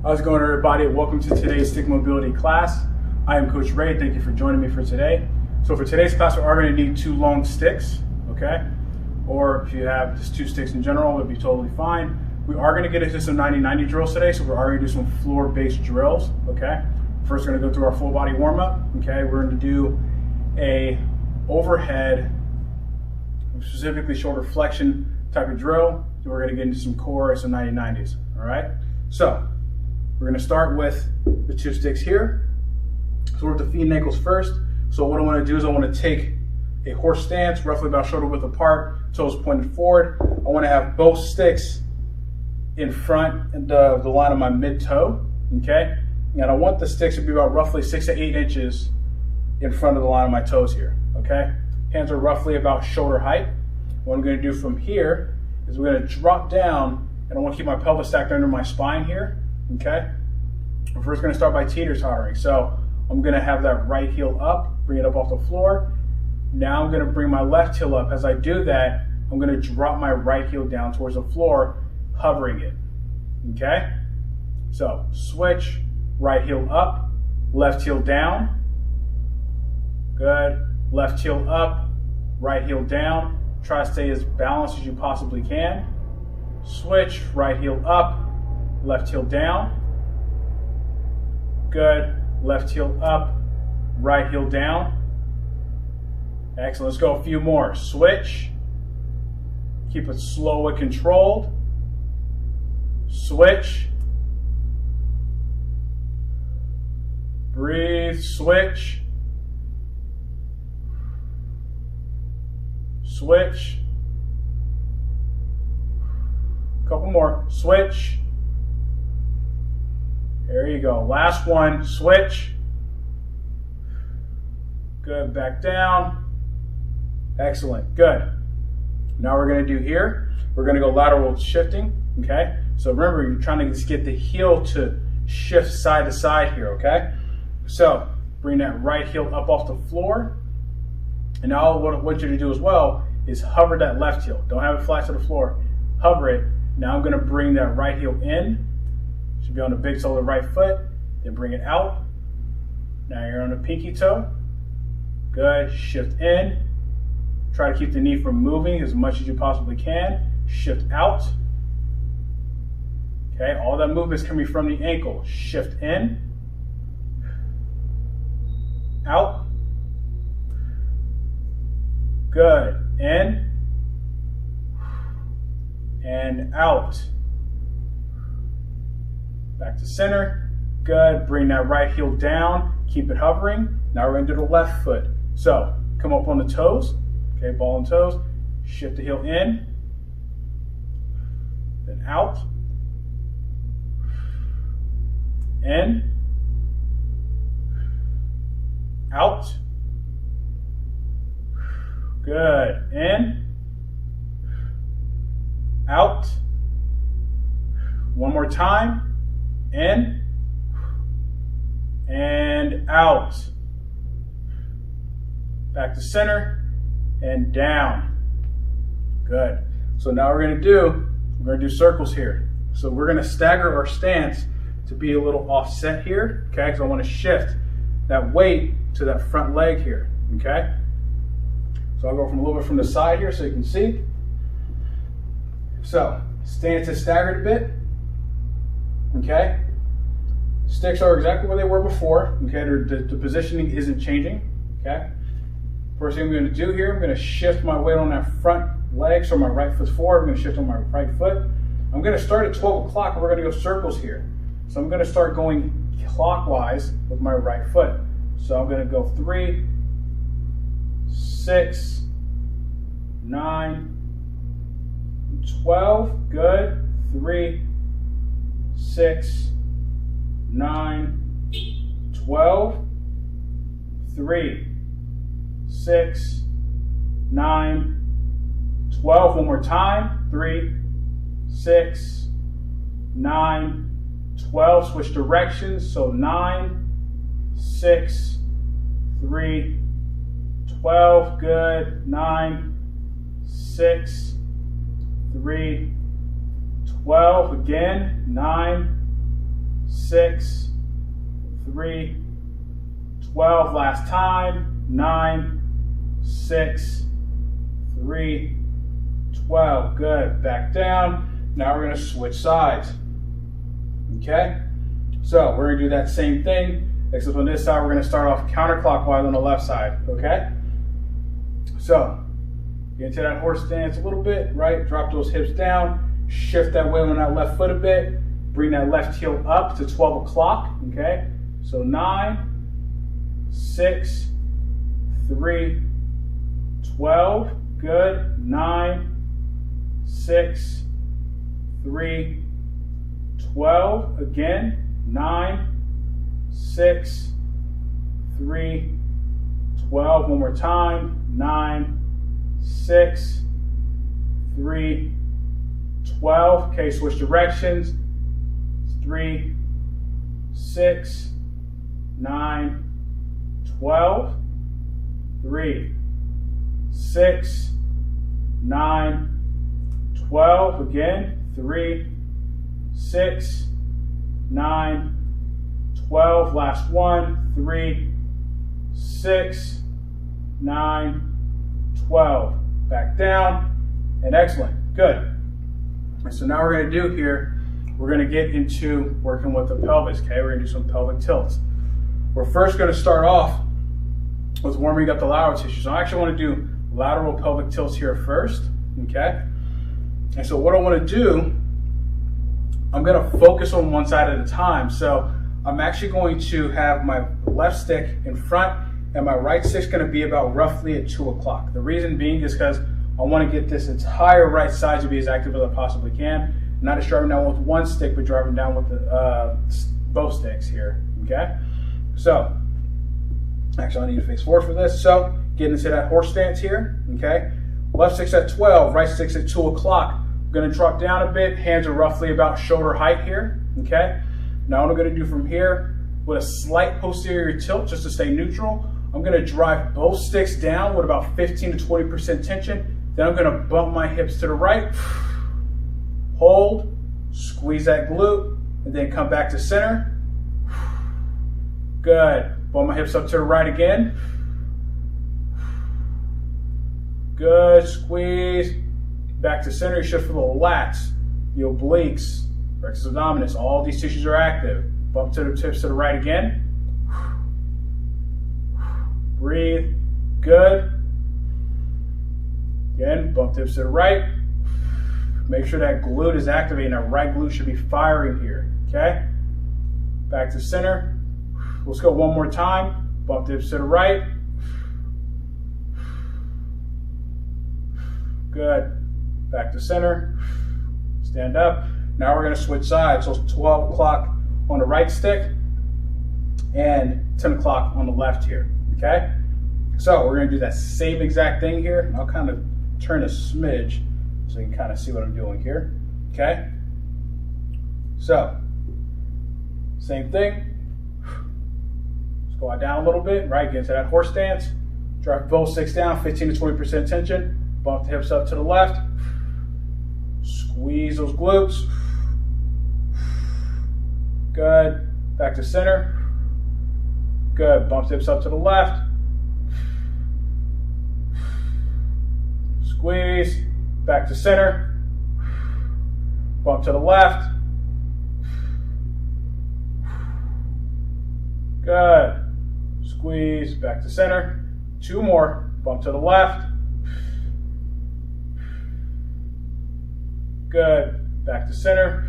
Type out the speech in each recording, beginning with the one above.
How's it going, everybody? Welcome to today's stick mobility class. I am Coach Ray. Thank you for joining me for today. So for today's class, we are going to need 2 long sticks, okay? Or if you have just 2 sticks in general, it would be totally fine. We are going to get into some 90-90 drills today, so we're already going to do some floor-based drills, okay? First, we're going to go through our full body warm-up, okay? We're going to do a overhead, specifically shoulder flexion type of drill. So we're going to get into some core and some 90-90s, all right? So we're going to start with the 2 sticks here. So we're at the feet and ankles first. So what I want to do is I want to take a horse stance, roughly about shoulder width apart, toes pointed forward. I want to have both sticks in front of the line of my mid toe, okay? And I want the sticks to be about roughly 6 to 8 inches in front of the line of my toes here, okay? Hands are roughly about shoulder height. What I'm going to do from here is we're going to drop down, and I want to keep my pelvis stacked under my spine here, okay? We're first going to start by teeter-tottering. So I'm going to have that right heel up, bring it up off the floor. Now I'm going to bring my left heel up. As I do that, I'm going to drop my right heel down towards the floor, hovering it, okay? So switch, right heel up, left heel down. Good. Left heel up, right heel down. Try to stay as balanced as you possibly can. Switch, right heel up, left heel down. Good. Left heel up, right heel down. Excellent. Let's go a few more. Switch. Keep it slow and controlled. Switch. Breathe. Switch. Switch. Couple more. Switch. There you go. Last one. Switch. Good. Back down. Excellent. Good. Now we're going to do here, we're going to go lateral shifting, okay? So remember, you're trying to just get the heel to shift side to side here, okay? So bring that right heel up off the floor. And now what I want you to do as well is hover that left heel. Don't have it flat to the floor. Hover it. Now I'm going to bring that right heel in. Should be on the big toe of the right foot. Then bring it out. Now you're on the pinky toe. Good. Shift in. Try to keep the knee from moving as much as you possibly can. Shift out. Okay, all that movement is coming from the ankle. Shift in. Out. Good. In. And out. Back to center. Good. Bring that right heel down. Keep it hovering. Now we're going to do the left foot. So come up on the toes. Okay, ball and toes. Shift the heel in. Then out. In. Out. Good. In. Out. One more time. In. And out. Back to center. And down. Good. So now we're going to do circles here. So we're going to stagger our stance to be a little offset here, okay? Because I want to shift that weight to that front leg here, okay? So I'll go from a little bit from the side here so you can see. So stance is staggered a bit, okay? Sticks are exactly where they were before, okay? The positioning isn't changing, okay? First thing I'm going to do here, I'm going to shift my weight on that front leg, so my right foot's forward. I'm going to shift on my right foot. I'm going to start at 12 o'clock, and we're going to go circles here. So I'm going to start going clockwise with my right foot. So I'm going to go 3, 6, 9, 12. Good. 3, 6, 9, 12. 3, 6, 9, 12. One more time. 3, 6, 9, 12. Switch directions. So 9, 6, 3, 12. Good. 9, 6, 3, 12. Again. 9, 6, 3, 12. Last time. 9, 6, 3, 12. Good. Back down. Now we're going to switch sides. Okay? So we're going to do that same thing, except on this side we're going to start off counterclockwise on the left side. Okay? So get into that horse stance a little bit, right? Drop those hips down. Shift that weight on that left foot a bit. Bring that left heel up to 12 o'clock. Okay? So 9, 6, 3, 12. Good. 9, 6, 3, 12. Again. 9, 6, 3, 12. One more time. 9, 6, 3, 12. Okay, switch directions. 3, 6, 9, 12. 3, 6, 9, 12. Again. 3, 6, 9, 12. Last one. 3, 6, 9, 12. Back down. And excellent. Good. And so now we're going to do here, we're going to get into working with the pelvis. Okay, we're going to do some pelvic tilts. We're first going to start off with warming up the lateral tissue. So I actually want to do lateral pelvic tilts here first. Okay. And so what I want to do, I'm going to focus on one side at a time. So I'm actually going to have my left stick in front and my right stick's going to be about roughly at 2 o'clock. The reason being is because I want to get this entire right side to be as active as I possibly can. Not just driving down with one stick, but driving down with the, both sticks here. Okay? So, actually I need to face forward for this. So, getting into that horse stance here. Okay? Left stick's at 12, right stick's at 2 o'clock. I'm going to drop down a bit. Hands are roughly about shoulder height here. Okay? Now what I'm going to do from here, with a slight posterior tilt just to stay neutral, I'm going to drive both sticks down with about 15 to 20% tension. Then I'm going to bump my hips to the right, hold, squeeze that glute, and then come back to center. Good. Bump my hips up to the right again. Good. Squeeze. Back to center. You should feel the lats, the obliques, rectus abdominis. All these tissues are active. Bump to the tips to the right again. Breathe. Good. Again, bump tips to the right. Make sure that glute is activating. That right glute should be firing here. Okay? Back to center. Let's go one more time. Bump tips to the right. Good. Back to center. Stand up. Now we're going to switch sides. So it's 12 o'clock on the right stick and 10 o'clock on the left here. Okay? So we're going to do that same exact thing here. I'll kind of turn a smidge so you can kind of see what I'm doing here. Okay? So, same thing. Let's go down a little bit, right? Get into that horse stance. Drive both sticks down, 15 to 20% tension. Bump the hips up to the left. Squeeze those glutes. Good. Back to center. Good. Bump the hips up to the left. Squeeze. Back to center. Bump to the left. Good. Squeeze. Back to center. 2 more. Bump to the left. Good. Back to center.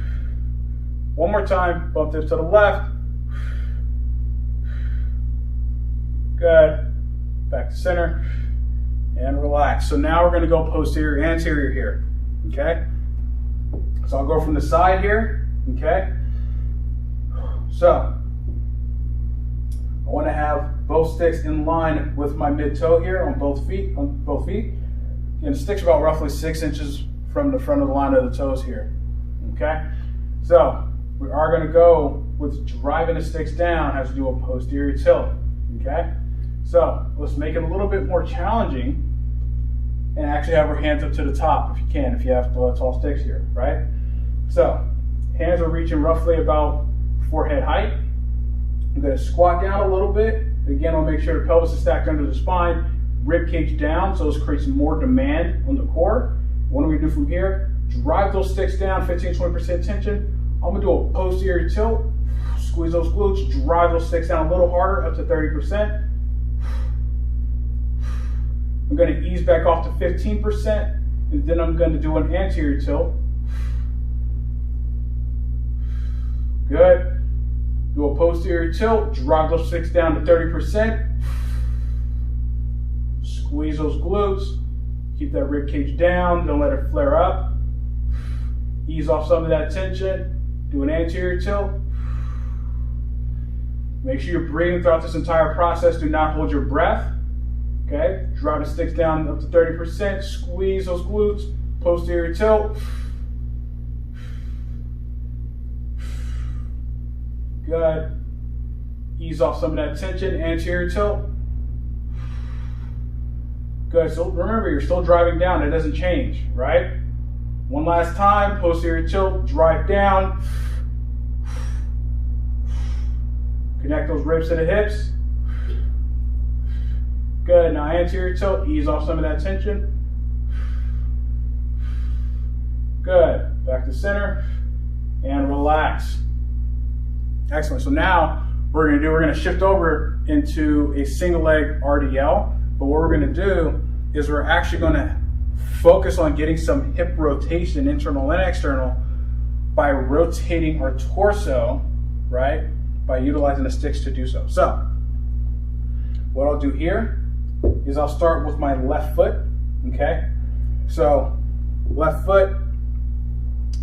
1 more time. Bump tips to the left. Good. Back to center. And relax. So now we're going to go posterior anterior here. Okay? So I'll go from the side here. Okay? So I want to have both sticks in line with my mid toe here on both feet. And the stick's about roughly 6 inches from the front of the line of the toes here. Okay? So we are going to go with driving the sticks down, has to do a posterior tilt. Okay? So let's make it a little bit more challenging and actually have our hands up to the top if you can, if you have tall sticks here, right? So hands are reaching roughly about forehead I'm going to squat down a little bit. Again, I'll make sure the pelvis is stacked under the spine, rib cage down, so this creates more demand on the core. What are we going to do from here? Drive those sticks down, 15-20% tension. I'm going to do a posterior tilt, squeeze those glutes, drive those sticks down a little harder, up to 30%. I'm going to ease back off to 15%, and then I'm going to do an anterior tilt. Good. Do a posterior tilt, drive those sticks down to 30%. Squeeze those glutes. Keep that rib cage down, don't let it flare up. Ease off some of that tension. Do an anterior tilt. Make sure you're breathing throughout this entire process. Do not hold your breath. Okay, drive the sticks down up to 30%. Squeeze those glutes. Posterior tilt. Good. Ease off some of that tension. Anterior tilt. Good. So remember, you're still driving down. It doesn't change, right? One last time. Posterior tilt. Drive down. Connect those ribs to the hips. Good. Now anterior tilt. Ease off some of that tension. Good. Back to center. And relax. Excellent. So now we're going to shift over into a single leg RDL. But what we're going to do is we're actually going to focus on getting some hip rotation, internal and external, by rotating our torso, right? By utilizing the sticks to do so. So what I'll do here is I'll start with my left foot, okay? So left foot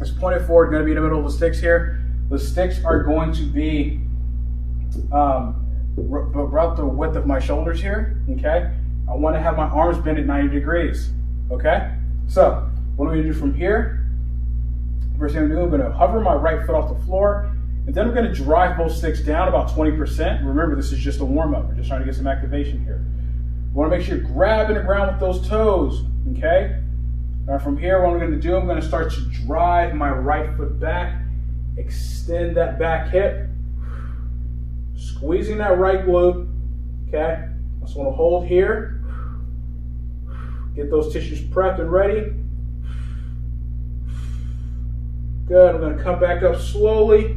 is pointed forward, going to be in the middle of the sticks here. The sticks are going to be about the width of my shoulders here, okay? I want to have my arms bent at 90 degrees, okay? So what I'm going to do from here, first thing I'm going to do, I'm going to hover my right foot off the floor, and then I'm going to drive both sticks down about 20%. Remember, this is just a warm-up. We're just trying to get some activation here. You want to make sure you're grabbing the ground with those toes, okay? Now from here, what I'm going to do, I'm going to start to drive my right foot back, extend that back hip, squeezing that right glute, okay? I just want to hold here. Get those tissues prepped and ready. Good. I'm going to come back up slowly.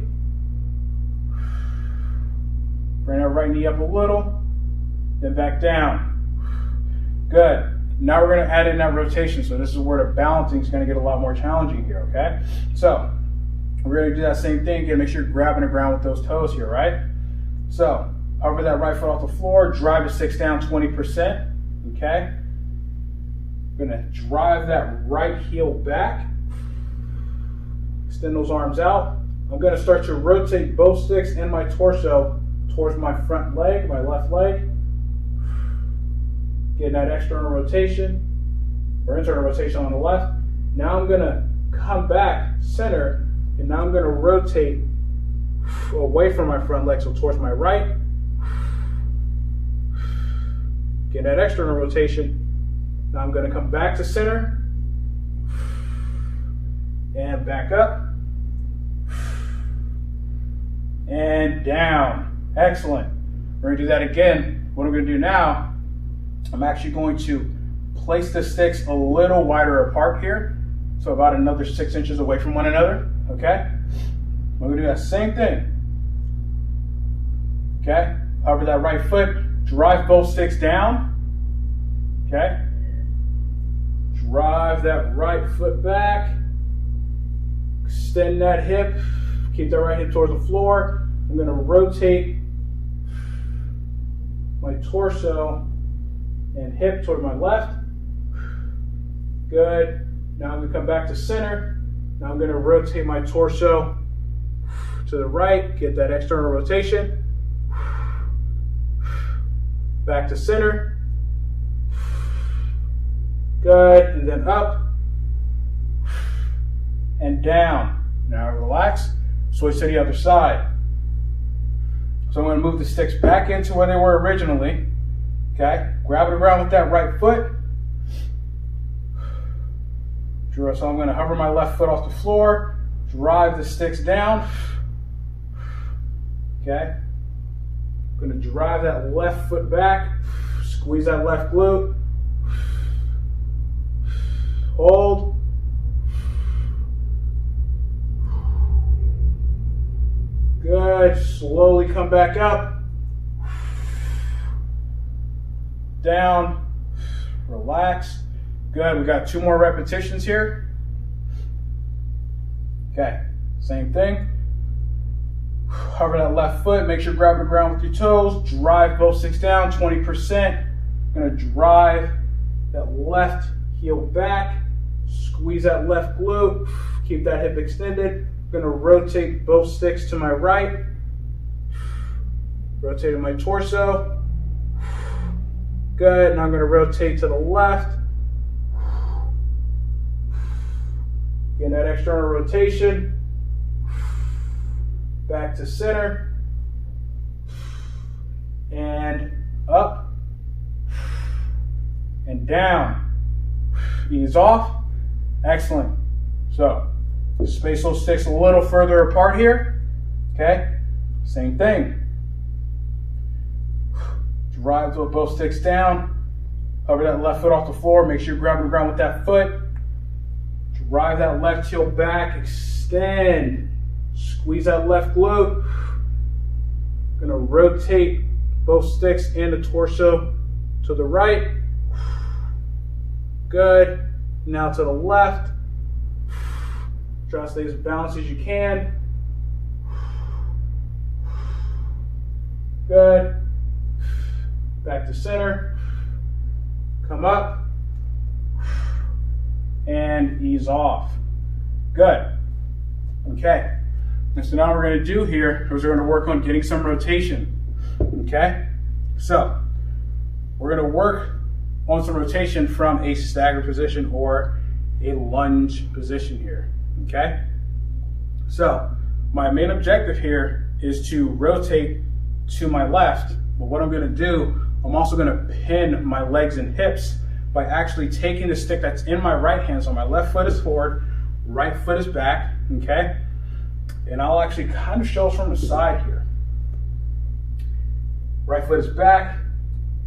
Bring that right knee up a little. Then back down. Good. Now we're going to add in that rotation. So this is where the balancing is going to get a lot more challenging here, okay? So we're going to do that same thing. Again, make sure you're grabbing the ground with those toes here, right? So hover that right foot off the floor. Drive the sticks down 20%, okay? I'm going to drive that right heel back. Extend those arms out. I'm going to start to rotate both sticks and my torso towards my front leg, my left leg. Getting that external rotation, or internal rotation on the left. Now I'm going to come back center, and now I'm going to rotate away from my front leg, so towards my right. Get that external rotation. Now I'm going to come back to center and back up and down. Excellent. We're going to do that again. What I'm going to do now, I'm actually going to place the sticks a little wider apart here, so about another 6 inches away from one another. Okay? We're going to do that same thing. Okay? Hover that right foot, drive both sticks down. Okay? Drive that right foot back. Extend that hip. Keep that right hip towards the floor. I'm going to rotate my torso and hip toward my left. Good. Now I'm going to come back to center. Now I'm going to rotate my torso to the right. Get that external rotation. Back to center. Good. And then up and down. Now relax. Switch to the other side. So I'm going to move the sticks back into where they were originally. Okay, grab it around with that right foot. So I'm going to hover my left foot off the floor, drive the sticks down. Okay, I'm going to drive that left foot back, squeeze that left glute, hold, good, slowly come back up, down, relax, good, we got 2 more repetitions here. Okay, same thing. Hover that left foot, make sure you grab the ground with your toes, drive both sticks down, 20%. Gonna drive that left heel back, squeeze that left glute, keep that hip extended. Gonna rotate both sticks to my right, rotating my torso. Good, now I'm gonna rotate to the left. Getting that external rotation. Back to center. And up. And down. Ease off. Excellent. So, space those sticks a little further apart here. Okay? Same thing. Drive both sticks down. Hover that left foot off the floor. Make sure you're grabbing the ground with that foot. Drive that left heel back, extend, squeeze that left glute. Gonna rotate both sticks and the torso to the right. Good. Now to the left. Try to stay as balanced as you can. Good. Back to center. Come up. And ease off. Good. Okay. And so now what we're going to do here is we're going to work on getting some rotation. Okay. So we're going to work on some rotation from a staggered position or a lunge position here. Okay. So my main objective here is to rotate to my left. But what I'm going to do, I'm also going to pin my legs and hips by actually taking the stick that's in my right hand. So my left foot is forward, right foot is back, okay? And I'll actually kind of show us from the side here. Right foot is back,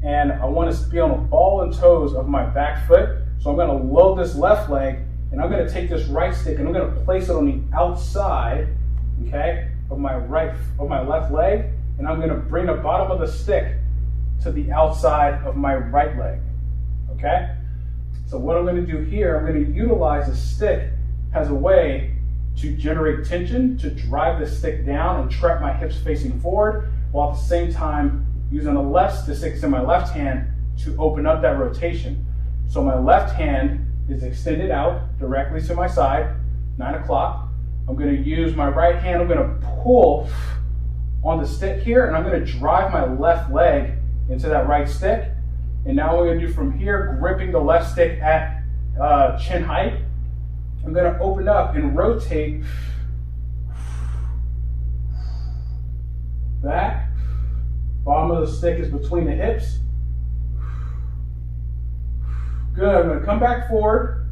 and I want to be on the ball and toes of my back foot. So I'm going to load this left leg, and I'm going to take this right stick, and I'm going to place it on the outside, okay, of my left leg, and I'm going to bring the bottom of the stick to the outside of my right leg. Okay, so what I'm going to do here, I'm going to utilize the stick as a way to generate tension, to drive the stick down and trap my hips facing forward, while at the same time using the stick in my left hand to open up that rotation. So my left hand is extended out directly to my side, 9 o'clock. I'm going to use my right hand, I'm going to pull on the stick here, and I'm going to drive my left leg into that right stick. And now what we're going to do from here, gripping the left stick at chin height, I'm going to open up and rotate back. Bottom of the stick is between the hips. Good. I'm going to come back forward.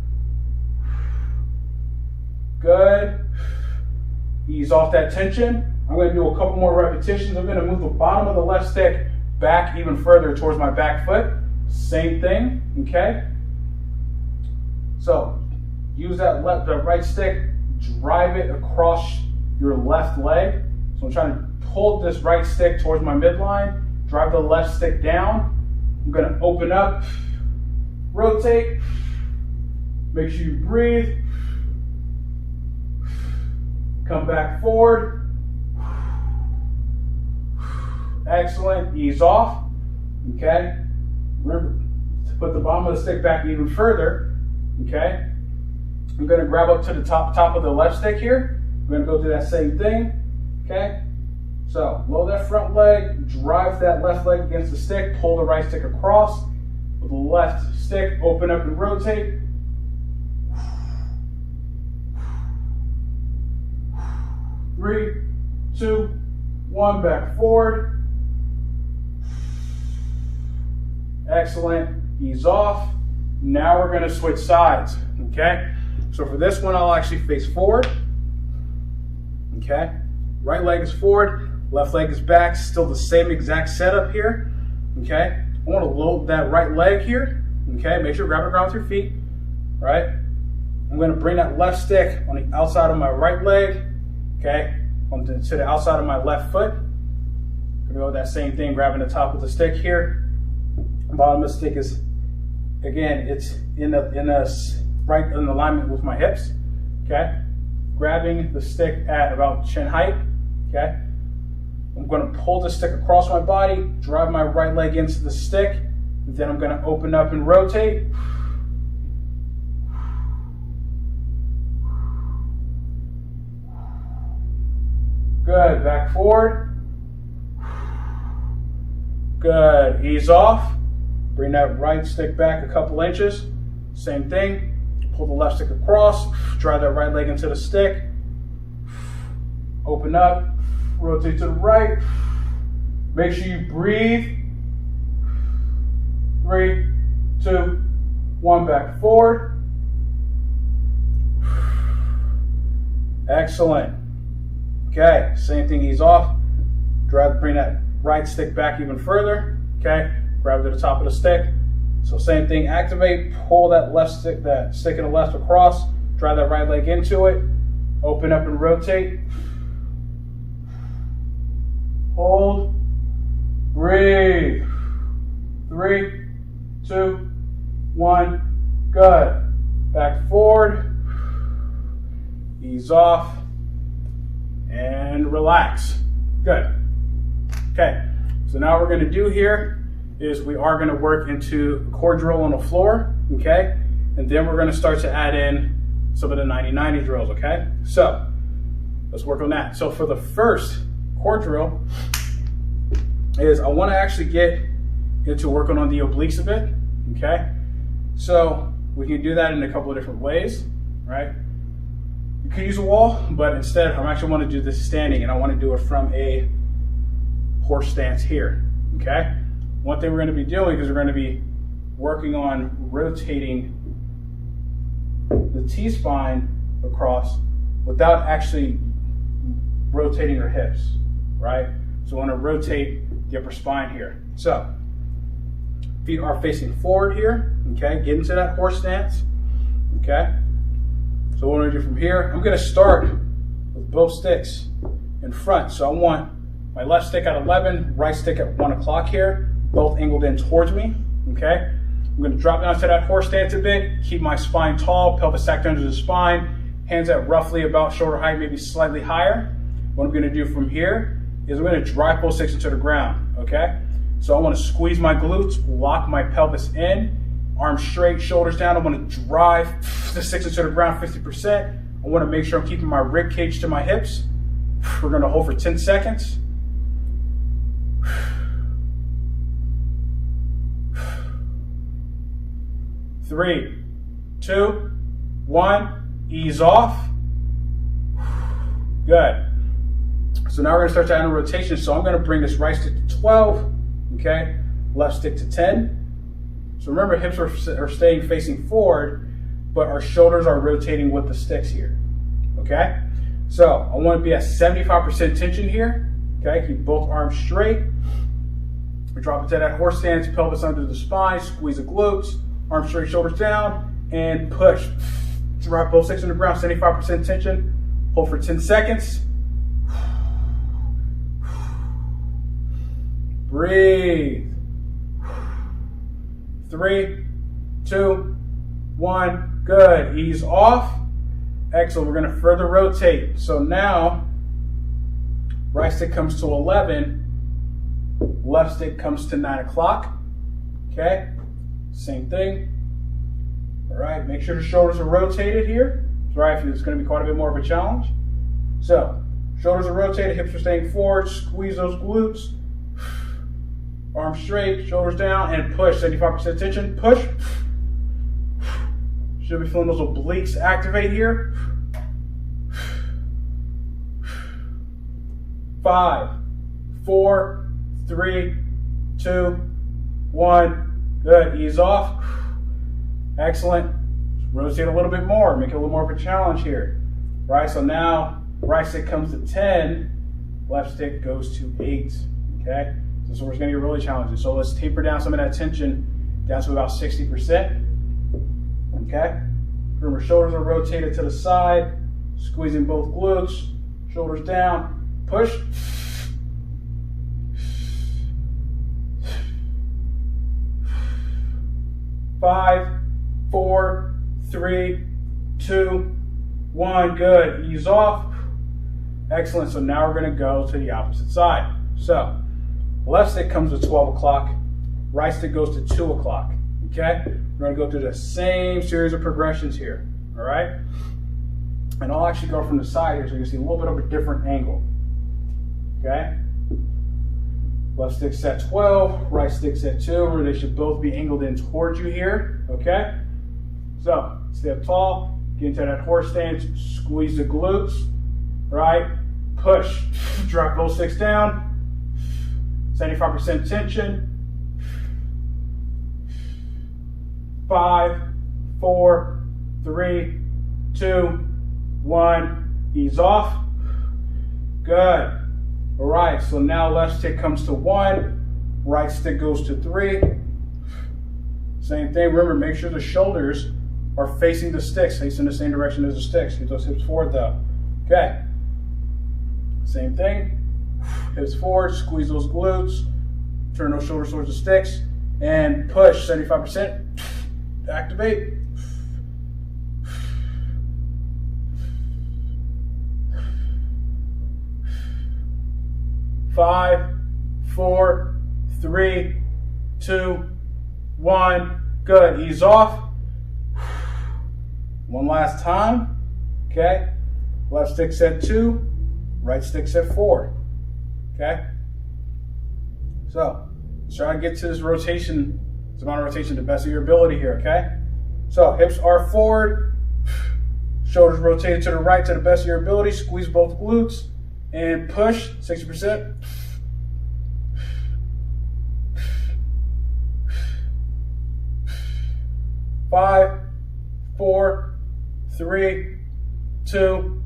Good. Ease off that tension. I'm going to do a couple more repetitions. I'm going to move the bottom of the left stick back even further towards my back foot. Same thing, okay? So use the right stick, drive it across your left leg. So I'm trying to pull this right stick towards my midline, drive the left stick down. I'm going to open up, rotate, make sure you breathe, come back forward. Excellent, ease off, okay? Remember to put the bottom of the stick back even further, okay? I'm gonna grab up to the top of the left stick here. I'm gonna go do that same thing, okay? So load that front leg, drive that left leg against the stick, pull the right stick across. With the left stick, open up and rotate. Three, two, one, back forward. Excellent, ease off. Now we're gonna switch sides, okay? So for this one, I'll actually face forward, okay? Right leg is forward, Left leg is back, still the same exact setup here. Okay, I want to load that right leg here. Okay, make sure you grab the ground with your feet. Right, I'm going to bring that left stick on the outside of my right leg. Okay, to the outside of my left foot. I'm going to go with that same thing, grabbing the top of the stick here. The bottom of the stick is, again, it's right in alignment with my hips. Okay, grabbing the stick at about chin height. Okay, I'm going to pull the stick across my body, drive my right leg into the stick, and then I'm going to open up and rotate. Good, back forward. Good, ease off. Bring that right stick back a couple inches. Same thing. Pull the left stick across, drive that right leg into the stick. Open up, rotate to the right. Make sure you breathe. 3, 2, 1, back forward. Excellent. Okay, same thing, ease off. Bring that right stick back even further. Okay, grab it to the top of the stick. So same thing, activate, pull that stick in the left across, drive that right leg into it, open up and rotate. Hold, breathe. 3, 2, 1, good. Back forward, ease off, and relax. Good. Okay, so now what we're going to do here is we are going to work into core drill on the floor, okay? And then we're going to start to add in some of the 90-90 drills, okay? So let's work on that. So for the first core drill is I want to actually get into working on the obliques a bit, okay? So we can do that in a couple of different ways, right? You could use a wall, but instead I actually want to do this standing, and I want to do it from a horse stance here, okay? One thing we're going to be doing is we're going to be working on rotating the T-spine across without actually rotating your hips, right? So I want to rotate the upper spine here. So feet are facing forward here, okay? Get into that horse stance, okay? So what I'm going to do from here, I'm going to start with both sticks in front. So I want my left stick at 11, right stick at 1 o'clock here, both angled in towards me, okay? I'm going to drop down to that horse stance a bit, keep my spine tall, pelvis stacked under the spine, hands at roughly about shoulder height, maybe slightly higher. What I'm going to do from here is I'm going to drive both sticks into the ground, okay? So I want to squeeze my glutes, lock my pelvis in, arms straight, shoulders down. I want to drive the sticks into the ground 50%. I want to make sure I'm keeping my rib cage to my hips. We're going to hold for 10 seconds. Three, 2, 1, ease off. Good. So now we're going to start to add a rotation. So I'm going to bring this right stick to 12, okay? Left stick to 10. So remember, hips are staying facing forward, but our shoulders are rotating with the sticks here, okay? So I want to be at 75% tension here, okay? Keep both arms straight. We drop into that horse stance, pelvis under the spine, squeeze the glutes, arms straight, shoulders down, and push. Drop both sticks on the ground, 75% tension. Hold for 10 seconds. Breathe. 3, 2, 1, good. Ease off. Excellent. We're going to further rotate. So now, right stick comes to 11, left stick comes to 9 o'clock. Okay, same thing. All right, make sure the shoulders are rotated here. That's right, it's going to be quite a bit more of a challenge. So, shoulders are rotated, hips are staying forward, squeeze those glutes. Arms straight, shoulders down, and push. 75% tension, push. Should be feeling those obliques activate here. 5, 4, 3, 2, 1. Good, ease off. Excellent. Rotate a little bit more, make it a little more of a challenge here. Right, so now right stick comes to 10, left stick goes to 8, okay? So this one's gonna get really challenging. So let's taper down some of that tension down to about 60%, okay? Remember, shoulders are rotated to the side, squeezing both glutes, shoulders down, push. 5, 4, 3, 2, 1, good. Ease off. Excellent. So now we're going to go to the opposite side. So left stick comes to 12 o'clock, right stick goes to 2 o'clock. Okay? We're going to go through the same series of progressions here. All right? And I'll actually go from the side here so you can see a little bit of a different angle. Okay? Left stick's at 12, right stick's at 2, or they should both be angled in towards you here. Okay? So stay up tall, get into that horse stance, squeeze the glutes, right? Push, drop both sticks down, 75% tension. 5, 4, 3, 2, 1, ease off. Good. All right, so now left stick comes to 1, right stick goes to 3. Same thing, remember, make sure the shoulders are facing the sticks, facing the same direction as the sticks. Get those hips forward though. Okay. Same thing, hips forward, squeeze those glutes, turn those shoulders towards the sticks, and push, 75%. Activate. Five, 4, 3, 2, 1. Good. Ease off. One last time. Okay. Left stick's at 2, right stick's at 4. Okay. So let's try to get to this rotation, this amount of rotation to the best of your ability here. Okay. So hips are forward, shoulders rotated to the right to the best of your ability. Squeeze both glutes. And push, 60%. Five, 4, 3, 2,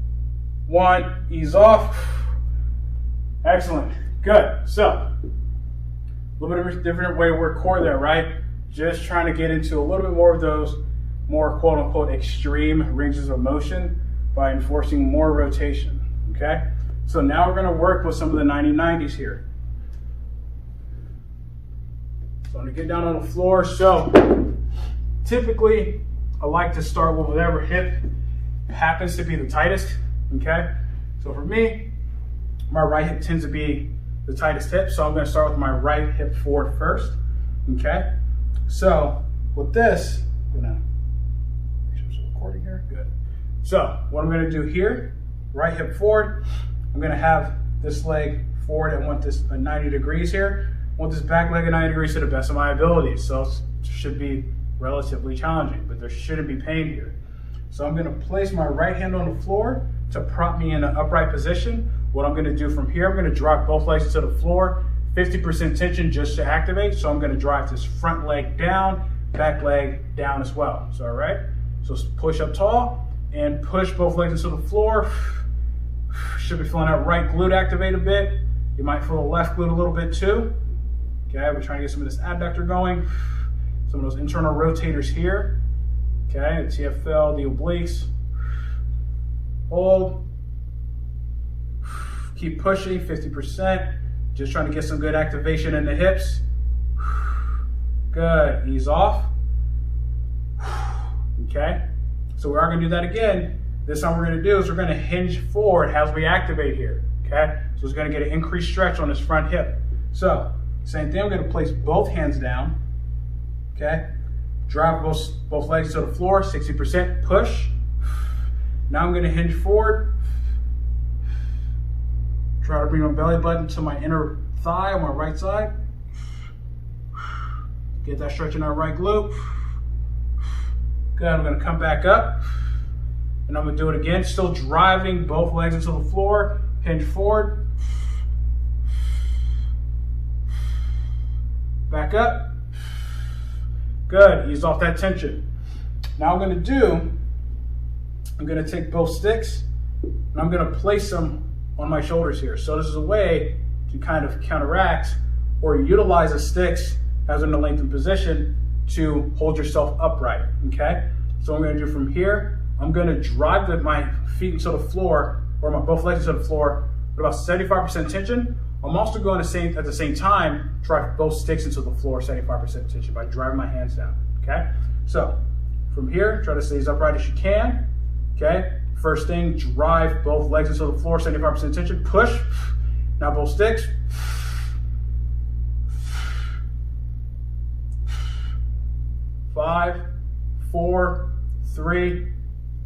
1. Ease off. Excellent. Good. So, a little bit of a different way to work core there, right? Just trying to get into a little bit more of those more quote-unquote extreme ranges of motion by enforcing more rotation, okay? So now we're going to work with some of the 90-90s here. So I'm going to get down on the floor. So typically I like to start with whatever hip happens to be the tightest, okay? So for me, my right hip tends to be the tightest hip, so I'm going to start with my right hip forward first, okay? So with this, I'm going to make sure it's recording here. Good. So what I'm going to do here, right hip forward, I'm going to have this leg forward. I want this at 90 degrees here. I want this back leg at 90 degrees to the best of my abilities. So it should be relatively challenging, but there shouldn't be pain here. So I'm going to place my right hand on the floor to prop me in an upright position. What I'm going to do from here, I'm going to drop both legs to the floor, 50% tension just to activate. So I'm going to drive this front leg down, back leg down as well. So all right, so push up tall and push both legs into the floor. Should be feeling that right glute activate a bit. You might feel the left glute a little bit too. Okay, we're trying to get some of this abductor going. Some of those internal rotators here. Okay, the TFL, the obliques. Hold. Keep pushing, 50%. Just trying to get some good activation in the hips. Good, ease off. Okay, so we are going to do that again. This time we're going to do is we're going to hinge forward as we activate here, okay? So it's going to get an increased stretch on this front hip. So, same thing, I'm going to place both hands down, okay? Drive both legs to the floor, 60% push. Now I'm going to hinge forward. Try to bring my belly button to my inner thigh on my right side. Get that stretch in our right glute. Good, I'm going to come back up. And I'm going to do it again, still driving both legs into the floor, hinge forward, back up. Good, ease off that tension. Now I'm going to take both sticks and I'm going to place them on my shoulders here. So this is a way to kind of counteract or utilize the sticks as in a lengthened position to hold yourself upright, okay? So what I'm gonna do from here, I'm gonna drive my feet into the floor, or both legs into the floor with about 75% tension. I'm also going to at the same time, drive both sticks into the floor, 75% tension by driving my hands down, okay? So from here, try to stay as upright as you can, okay? First thing, drive both legs into the floor, 75% tension, push. Now both sticks. 5, 4, 3,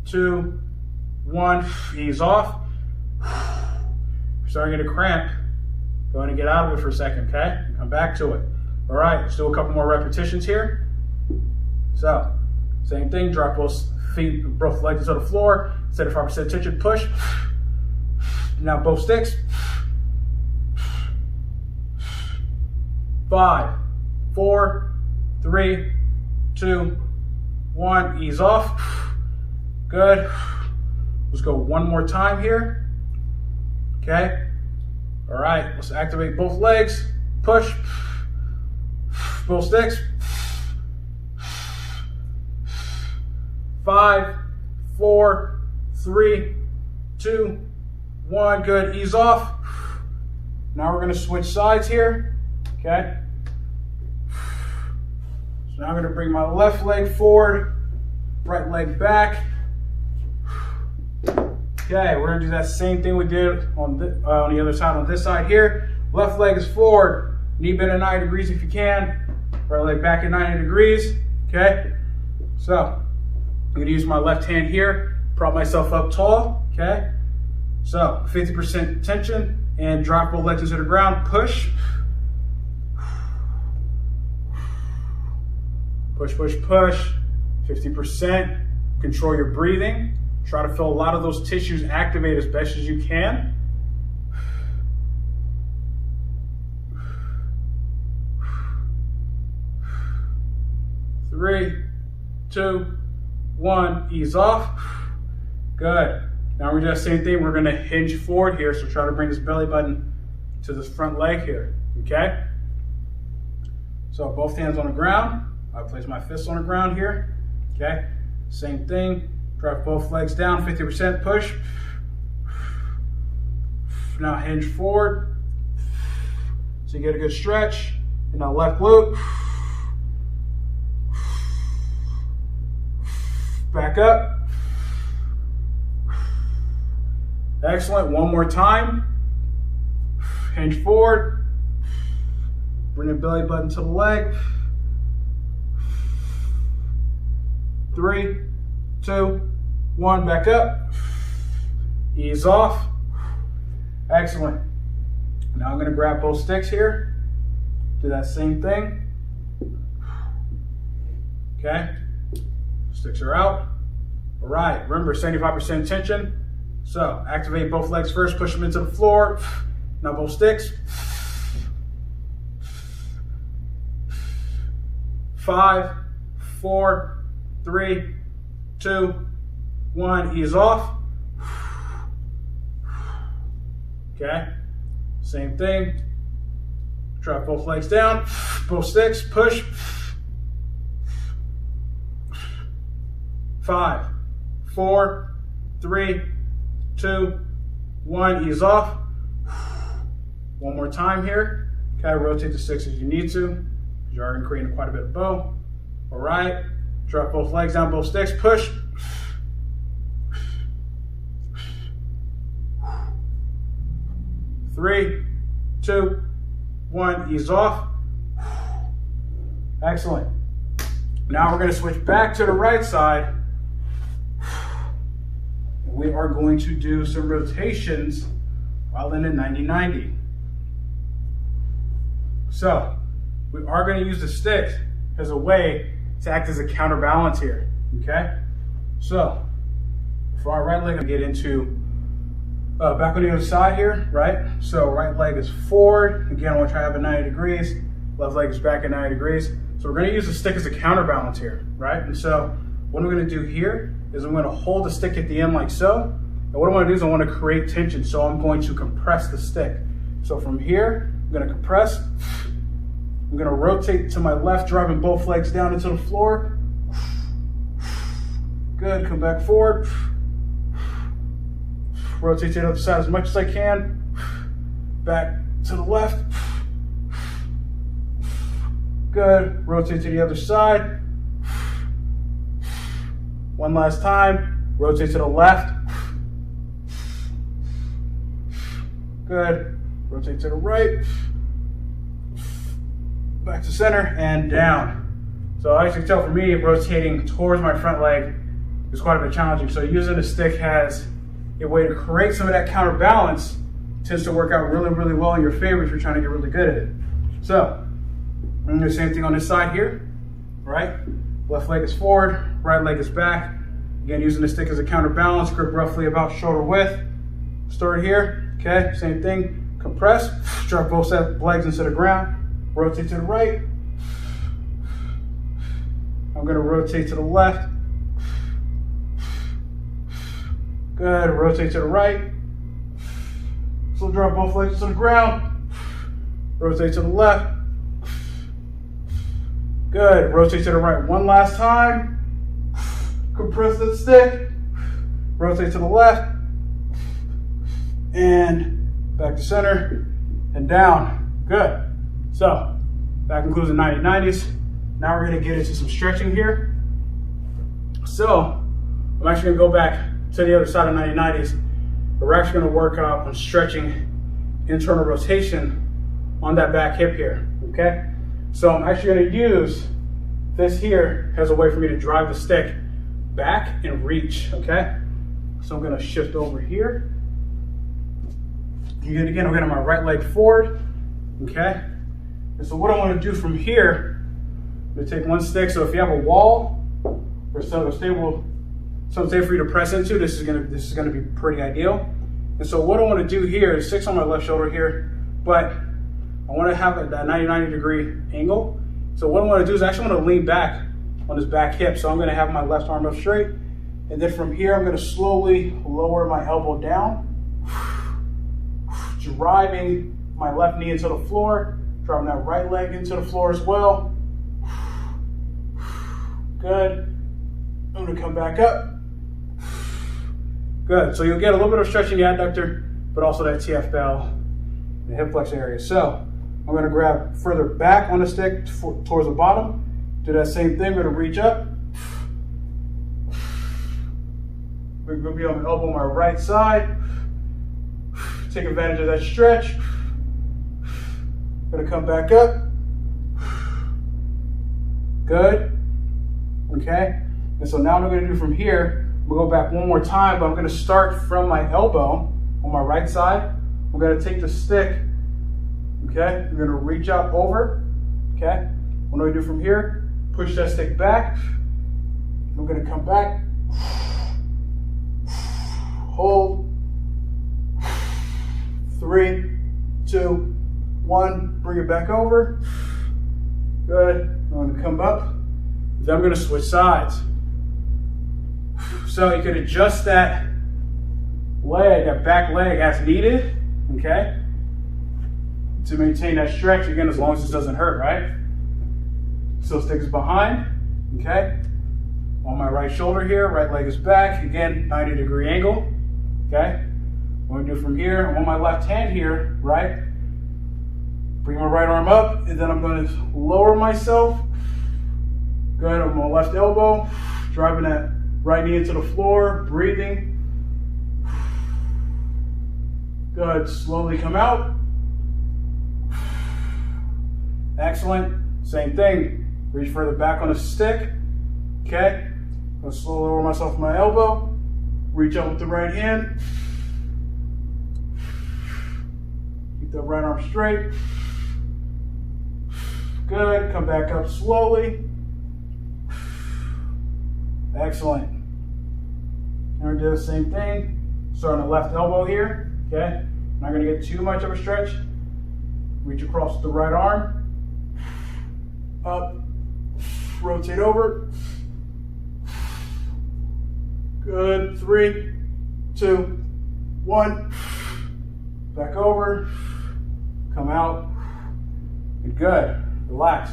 2, 1. Ease off. If you're starting to get a cramp, go ahead and get out of it for a second, okay? Come back to it. All right, let's do a couple more repetitions here. So, same thing, drop both feet, both legs to the floor, 75% tension, push. Now both sticks. 5, 4, 3, 2, 1, ease off. Good. Let's go one more time here. Okay. All right, let's activate both legs. Push. Both sticks. 5, 4, 3, 2, 1. Good. Ease off. Now we're going to switch sides here. Okay. So now I'm going to bring my left leg forward, right leg back. Okay, we're going to do that same thing we did on the other side, on this side here. Left leg is forward, knee bend at 90 degrees if you can. Right leg back at 90 degrees. Okay, so I'm going to use my left hand here, prop myself up tall. Okay, so 50% tension and drop both legs into the ground. Push. Push, push, push. 50%. Control your breathing. Try to feel a lot of those tissues activate as best as you can. Three, 2, 1, ease off. Good. Now we're doing the same thing. We're going to hinge forward here. So try to bring this belly button to this front leg here. Okay? So both hands on the ground. I place my fists on the ground here. Okay? Same thing. Drive both legs down, 50% push. Now hinge forward. So you get a good stretch. And now left glute. Back up. Excellent. One more time. Hinge forward. Bring the belly button to the leg. 3, 2, 1, back up. Ease off. Excellent. Now I'm going to grab both sticks here. Do that same thing. Okay. Sticks are out. All right. Remember, 75% tension. So activate both legs first. Push them into the floor. Now both sticks. 5, 4, 3, 2, 1, ease off. Okay, same thing. Drop both legs down, both sticks, push. 5, 4, 3, 2, 1, ease off. One more time here. Okay, rotate the sticks as you need to, because you are going to create quite a bit of bow. All right. Drop both legs down, both sticks, push. 3, 2, 1, ease off. Excellent. Now we're going to switch back to the right side. We are going to do some rotations while in a 90-90. So we are going to use the stick as a way to act as a counterbalance here, okay? So, for our right leg, I get into back on the other side here, right? So right leg is forward. Again, I want to try to have it 90 degrees. Left leg is back at 90 degrees. So we're going to use the stick as a counterbalance here, right? And so what I'm going to do here is I'm going to hold the stick at the end like so, And what I want to do is I want to create tension, so I'm going to compress the stick. So from here, I'm going to compress. I'm going to rotate to my left, driving both legs down into the floor. Good, come back forward. Rotate to the other side as much as I can. Back to the left. Good, rotate to the other side. One last time, rotate to the left. Good, rotate to the right. Back to center and down. So as you can tell for me, rotating towards my front leg is quite a bit challenging. So using the stick has a way to create some of that counterbalance. Tends to work out really, really well in your favor if you're trying to get really good at it. So I'm gonna do the same thing on this side here, right? Left leg is forward, right leg is back. Again, using the stick as a counterbalance, grip roughly about shoulder width. Start here, okay? Same thing, compress, drop both legs into the ground, rotate to the right. I'm gonna rotate to the left. Good, rotate to the right. So drop both legs to the ground. Rotate to the left. Good, rotate to the right one last time. Compress the stick. Rotate to the left. And back to center and down. Good. So that concludes the 90-90s. Now we're gonna get into some stretching here. So I'm actually gonna go back to the other side of 90-90s. We're actually going to work on stretching internal rotation on that back hip here, okay? So I'm actually going to use this here as a way for me to drive the stick back and reach, okay? So I'm going to shift over here. Again, I'm getting my right leg forward, okay? And so what I want to do from here, I'm going to take one stick. So if you have a wall or something stable for you to press into, this is gonna be pretty ideal. And so what I want to do here is 6 on my left shoulder here, but I want to have that 90 degree angle. So what I want to do is actually want to lean back on this back hip. So I'm going to have my left arm up straight, and then from here I'm going to slowly lower my elbow down, driving my left knee into the floor, driving that right leg into the floor as well. Good. I'm going to come back up. Good, so you'll get a little bit of stretching the adductor, but also that TFL, the hip flexor area. So I'm gonna grab further back on the stick towards the bottom. Do that same thing, we're gonna reach up. We're gonna be on the elbow on my right side. Take advantage of that stretch. Gonna come back up. Good, okay. And so now what I'm gonna do from here, we'll go back one more time, but I'm going to start from my elbow on my right side. I'm going to take the stick, okay? I'm going to reach out over, okay? What do I do from here? Push that stick back. I'm going to come back. Hold. 3, 2, 1. Bring it back over. Good. I'm going to come up. Then I'm going to switch sides. So you can adjust that leg, that back leg as needed, okay? To maintain that stretch, again, as long as this doesn't hurt, right? So stick is behind, okay? On my right shoulder here, right leg is back, again, 90 degree angle, okay? What I'm gonna do from here, I'm on my left hand here, right? Bring my right arm up, and then I'm gonna lower myself. Good, on my left elbow, driving that right knee into the floor, breathing. Good, slowly come out. Excellent, same thing. Reach further back on the stick, okay? I'm gonna slowly lower myself from my elbow. Reach up with the right hand. Keep that right arm straight. Good, come back up slowly. Excellent. And we're doing the same thing. Start on the left elbow here, okay? Not gonna get too much of a stretch. Reach across with the right arm. Up, rotate over. Good, 3, 2, 1, back over, come out, and good, relax.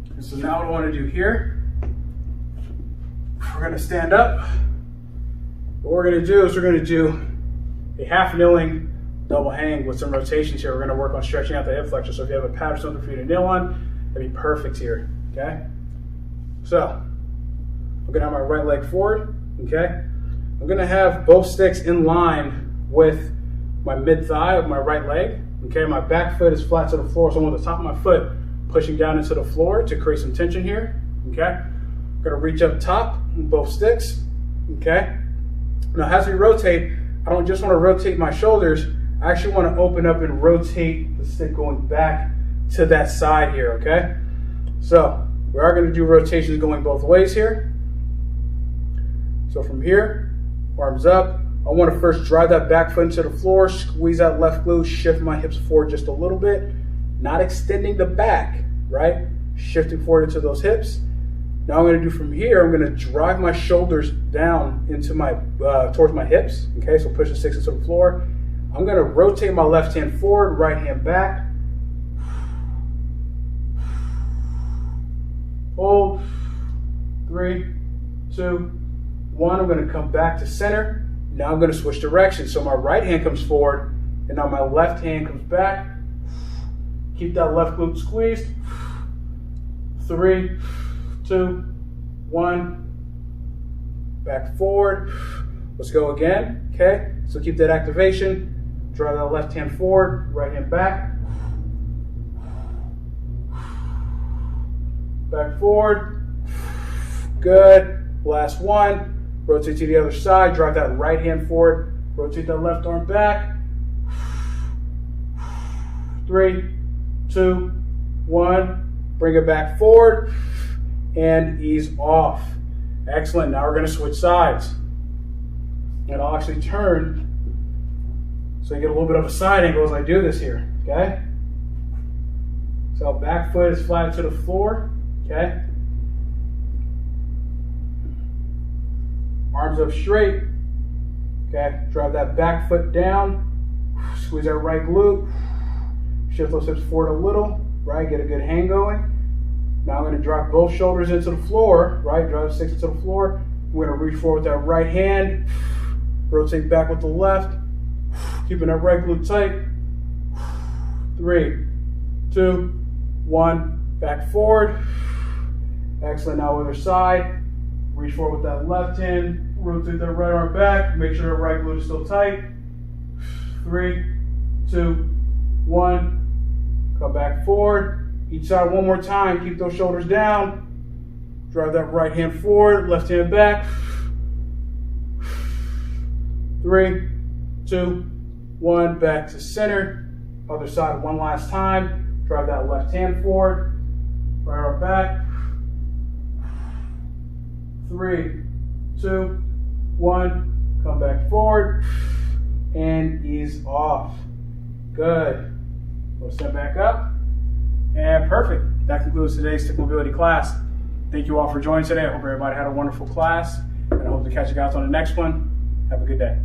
And so now what I want to do here, we're going to stand up. What we're going to do is we're going to do a half kneeling double hang with some rotations here. We're going to work on stretching out the hip flexor. So if you have a pad or something for you to kneel on, that'd be perfect here, okay? So I'm going to have my right leg forward, okay? I'm going to have both sticks in line with my mid thigh of my right leg, okay? My back foot is flat to the floor, so I want the top of my foot pushing down into the floor to create some tension here, okay? I'm going to reach up top with both sticks, okay? Now as we rotate, I don't just want to rotate my shoulders, I actually want to open up and rotate the stick going back to that side here, okay? So we are going to do rotations going both ways here. So from here, arms up. I want to first drive that back foot into the floor, squeeze that left glute, shift my hips forward just a little bit, not extending the back, right? Shifting forward into those hips. Now I'm going to do from here, I'm going to drive my shoulders down into my, towards my hips, okay? So push the sticks into the floor. I'm going to rotate my left hand forward, right hand back. Hold. 3, 2, 1. I'm going to come back to center. Now I'm going to switch directions. So my right hand comes forward, and now my left hand comes back. Keep that left glute squeezed. 3, 2, 1. Back forward. Let's go again, okay? So keep that activation. Drive that left hand forward, right hand back. Back forward. Good. Last one. Rotate to the other side. Drive that right hand forward. Rotate that left arm back. 3, 2, 1. Bring it back forward and ease off. Excellent. Now we're going to switch sides. And I'll actually turn so you get a little bit of a side angle as I do this here, okay? So back foot is flat to the floor, okay? Arms up straight, okay? Drive that back foot down, squeeze that right glute, shift those hips forward a little, right? Get a good hang going. Now I'm going to drop both shoulders into the floor, right? Drive the sticks into the floor. We're going to reach forward with that right hand, rotate back with the left, keeping that right glute tight. 3, 2, 1, back forward. Excellent. Now other side. Reach forward with that left hand, rotate that right arm back, make sure that right glute is still tight. 3, 2, 1, come back forward. Each side one more time, keep those shoulders down. Drive that right hand forward, left hand back. 3, 2, 1, back to center. Other side one last time. Drive that left hand forward, right arm back. 3, 2, 1, come back forward and ease off. Good. We'll stand back up. And perfect. That concludes today's stick mobility class. Thank you all for joining today. I hope everybody had a wonderful class, and I hope to catch you guys on the next one. Have a good day.